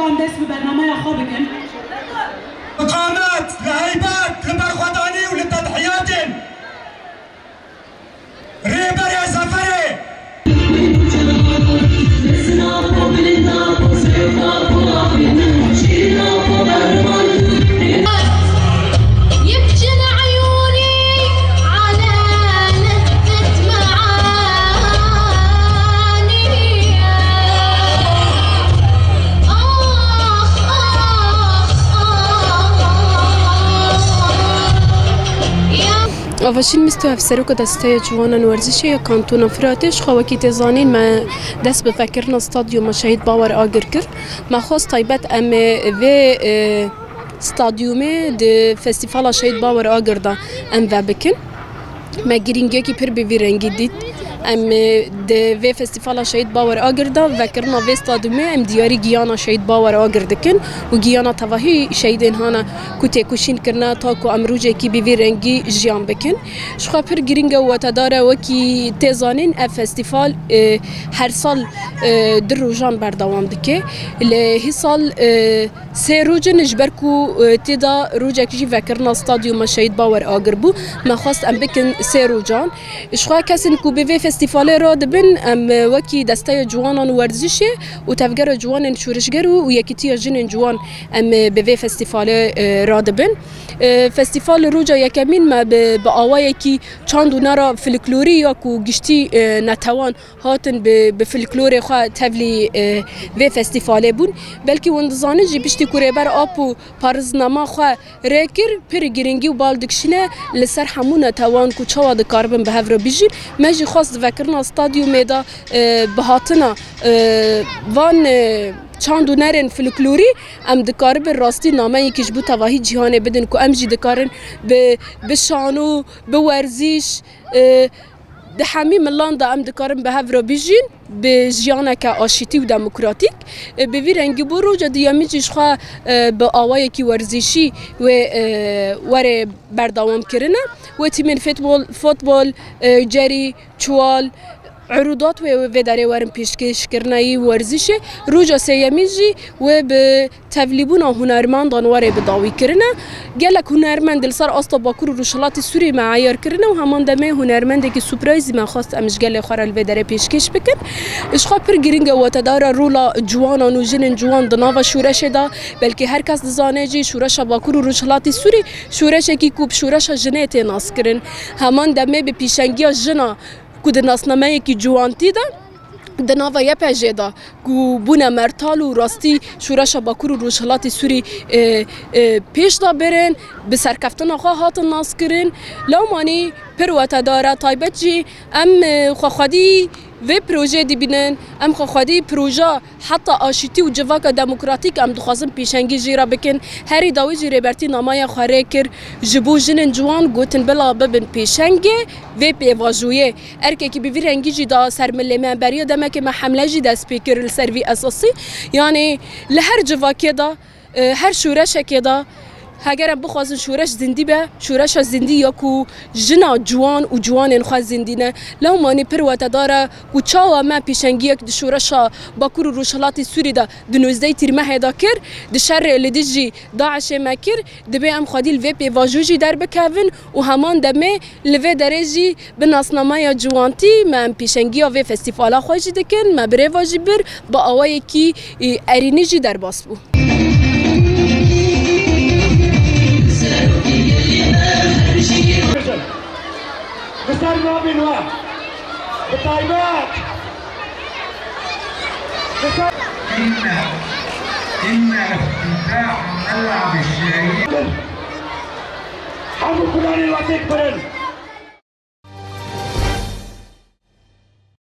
جوان دست به برنامه خواب بکن مقامات لهيبات لبرخوضاني وللتضحيات ريبر يا سفري آواشین مستو افسرو که دسته جوانان ورزشی یا کانتون فراتش خواهی تزانین ما دست بفکرنا استادیوم شهید باور آگر کرد ما خواست طایبت ام و استادیوم د فستیوال شهید باور آگر دا ام و بکن ما گرینگی که پر به رنگی دید ام د و فستیوال شهید باور آگر دا و کرنا و استادیوم ام دیاری گیانا شهید باور آگر دکن و گیانا تواهی شهیدین هانا کتی کشین کرنا تا کو امروزه کی به رنگی جیان بکن شخوا پر گرینگ و تداره و کی تزانین اف فستیوال هر سال در روزان بردوام دکه له سال سه روز نجبر کو تدا روزه کی و کرنا استادیوم شهید باور آگر بو ما خواست ام بکن سه روزان شخوا کسین کو به فستیوال را دبن ام وکی دسته جوانان ورزشی و تفگر جوانان شورشگر و یکیتی جن جوان ام به فستیوال را دبن فستیوال روجا یکمین ما به آوایی کی چند نرا فلکلوری یا کو گشتی نتوان هاتن به فلکلور خو تبلی و فستیوال بون بلکه وندزانه جی بشتی کوره بر آپو پارزنامه خو رکر پر گرینگی و بالدکشنه لسر همون نتوان کو چوا د کاربن به هفرو بیجین ماجی خواست ذکرنا استادیوم دا بهاتنا وان چند نرن فلکلوری ام دکار به راستی نامه یکیش بو تواهی جهان بدن کو ام جی دکارن به شانو به ورزش ده همه ملان دا ام دکارن به هفرو بیجین به جیانک آشتی و دموکراتیک به وی رنگی برو جدیامی جیش خواه به آوای کی ورزشی و وره بردوام کرنه و تیمین فوتبال جری چوال عروضات و داره ورم پیشکش کردنی ورزش روزا سیامیزی و به تبلیغون هنرمندان واره بداوی کردن گلک هنرمند دلسر آستا باکور روشلات سوری معیار کردن و همان دمه هنرمندی که سورپرایزی من خواست امش گله خورال و داره پیشکش بکن اشخا پر گرینگ و تدار رولا جوانان و جن جوان دناو شورش دا بلکه هر کس دزانه جی شورش باکور روشلات سوری شورش کی کوب شورش جنیت ناس کردن همان دمه به پیشنگی جنا کود ناسنامه کی جوانتی دا دناوا یا پجدا کو بونا مرتال و راستی شورش باکور و روشلات سوری پیش دا برن به سرکفتن خو هات ناس کرن لومانی پروات داره طایبت جی ام خودی و پروژه دی بینن ام خودی پروژه حتی آشتی و جواک دموکراتیک ام دخوازم پیشنگی جیرا بکن هری داوی جی ربرتی نامای خواره کر جبو جنن جوان گوتن بلا ببن پیشنگی و پیواجویه ارکه کی بیوی رنگی جی دا سرمله منبری دمه که ما حمله جی دست پیکر لسروی اساسی یعنی لهر جواکی دا هر شورش که دا اگر بخوازن شورش زندی به شورش زندی یا کو جنا جوان و جوان خواهد زندی نه لو مانی پروات داره و چاوا ما پیشنگی یک شورش باکور روشلات سوری دا دنوزده تیرمه هدا کر دشر لدیجی داعش مکر دبی ام خادی لوی پیواجوجی در بکوین و همان دمه لوی درجی به ناسنامه جوانتی ما پیشنگی و فستیوالا خواهی دکن ما بره واجبر با آوایی کی ارینیجی در باس بو بسر نابين واحد بطايبات إن افتتاح ملعب الشهيد حمو كلاني الوقت برن